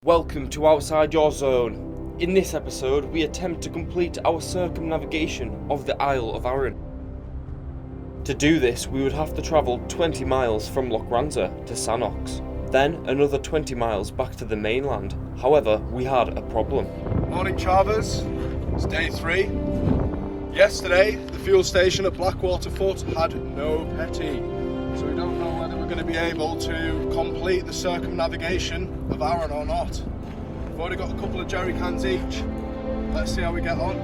Welcome to Outside Your Zone. In this episode, we attempt to complete our circumnavigation of the Isle of Arran. To do this, we would have to travel 20 miles from Lochranza to Sannox, then another 20 miles back to the mainland. However, we had a problem. Morning, Chavez. It's day 3. Yesterday, the fuel station at Blackwater Foot had no petty, so we don't know whether we're going to be able to complete the circumnavigation of Arran or not. We've already got a couple of jerry cans each. Let's see how we get on.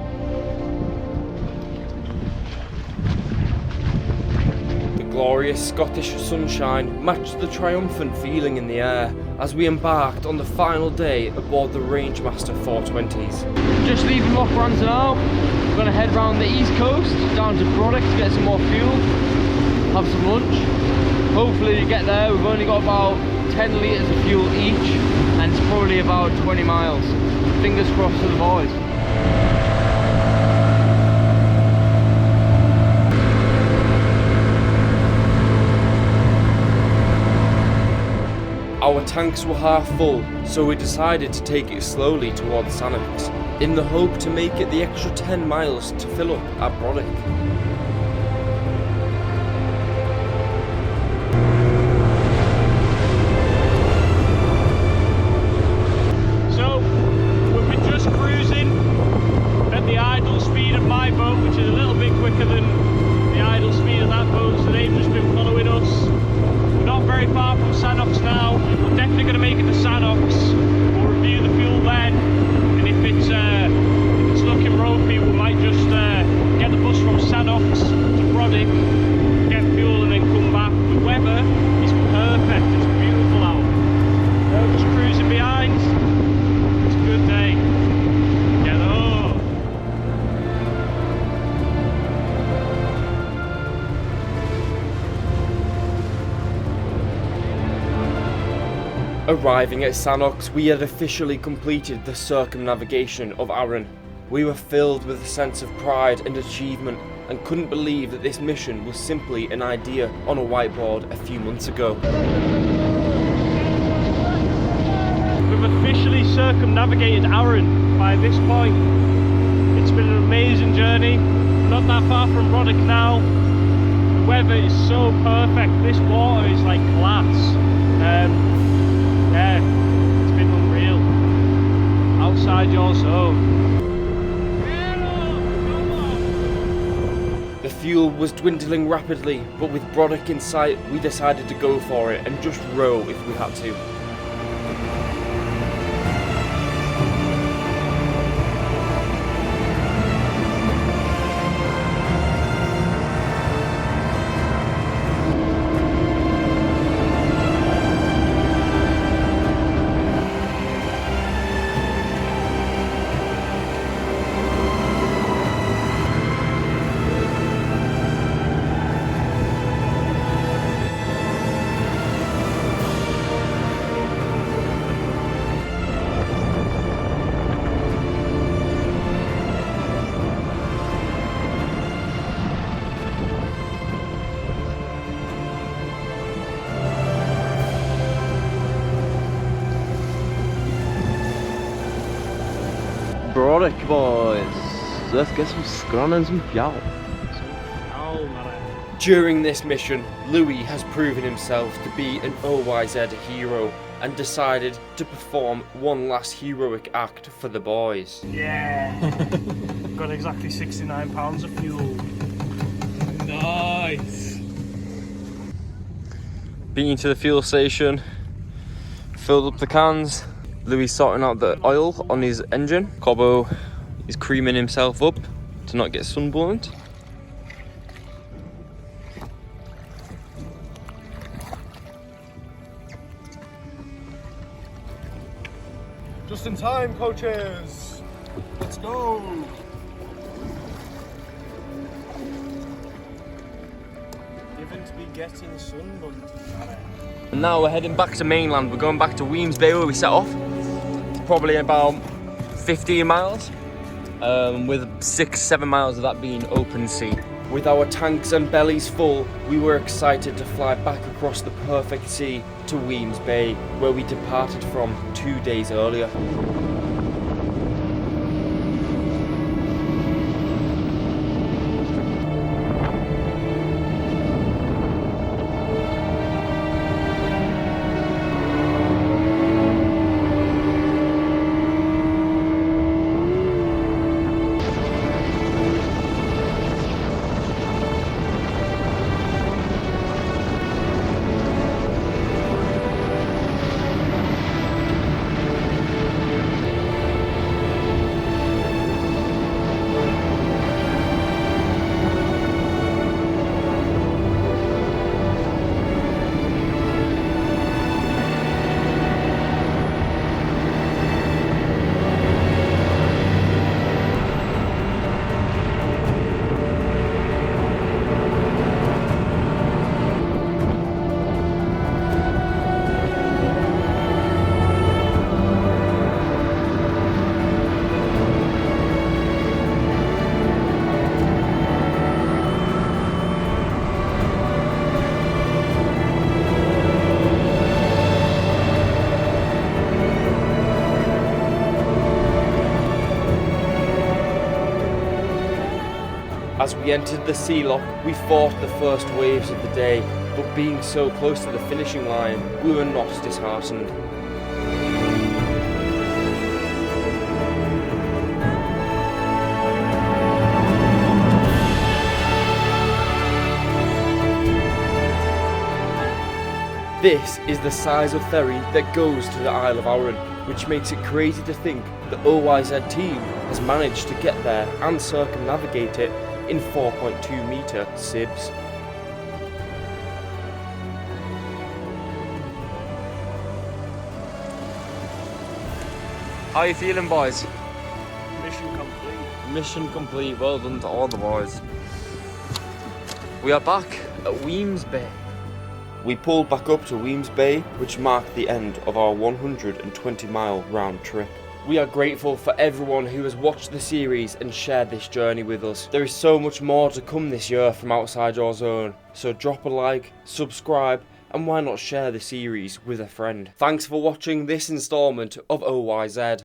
The glorious Scottish sunshine matched the triumphant feeling in the air as we embarked on the final day aboard the Rangemaster 420s. Just leaving Lochranza now. We're going to head round the east coast down to Brodick to get some more fuel, have some lunch. Hopefully you get there. We've only got about 10 litres of fuel each and it's probably about 20 miles. Fingers crossed for the boys. Our tanks were half full, so we decided to take it slowly towards Sannox, in the hope to make it the extra 10 miles to fill up at Brodick. So, we've been just cruising at the idle speed of my boat, which is a little bit quicker than the idle speed of that boat, so they've just been following us. We're not very far from Sannox now. We're definitely going to make it to Sannox. We'll review the fuel then, and if it's looking ropey, we might just get the bus from Sannox to Brodick, get fuel, and then come back. The weather is perfect. It's beautiful out. We're just cruising behind. It's a good day. Get up. Arriving at Sannox, we had officially completed the circumnavigation of Arran. We were filled with a sense of pride and achievement and couldn't believe that this mission was simply an idea on a whiteboard a few months ago. We've officially circumnavigated Arran by this point. It's been an amazing journey. Not that far from Brodick now. The weather is so perfect. This water is like glass. Yeah, it's been unreal. Outside your zone. The fuel was dwindling rapidly, but with Brodick in sight, we decided to go for it and just row if we had to. Brodick, boys. Let's get some scran and some fjall. During this mission, Louis has proven himself to be an OYZ hero and decided to perform one last heroic act for the boys. Yeah. Got exactly 69 pounds of fuel. Nice. Been to the fuel station, filled up the cans. Louis sorting out the oil on his engine. Cobbo is creaming himself up to not get sunburnt. Just in time, coaches. Let's go. Given to be getting sunburned. And now we're heading back to mainland. We're going back to Wemyss Bay where we set off. Probably about 15 miles, with 6-7 miles of that being open sea. With our tanks and bellies full, we were excited to fly back across the perfect sea to Wemyss Bay, where we departed from 2 days earlier. As we entered the sea lock, we fought the first waves of the day, but being so close to the finishing line, we were not disheartened. This is the size of ferry that goes to the Isle of Arran, which makes it crazy to think the OYZ team has managed to get there and circumnavigate it in 4.2 metre sibs. How are you feeling, boys? Mission complete. Mission complete, well done to all the boys. We are back at Wemyss Bay. We pulled back up to Wemyss Bay, which marked the end of our 120-mile round trip. We are grateful for everyone who has watched the series and shared this journey with us. There is so much more to come this year from outside your zone, so drop a like, subscribe, and why not share the series with a friend. Thanks for watching this instalment of OYZ.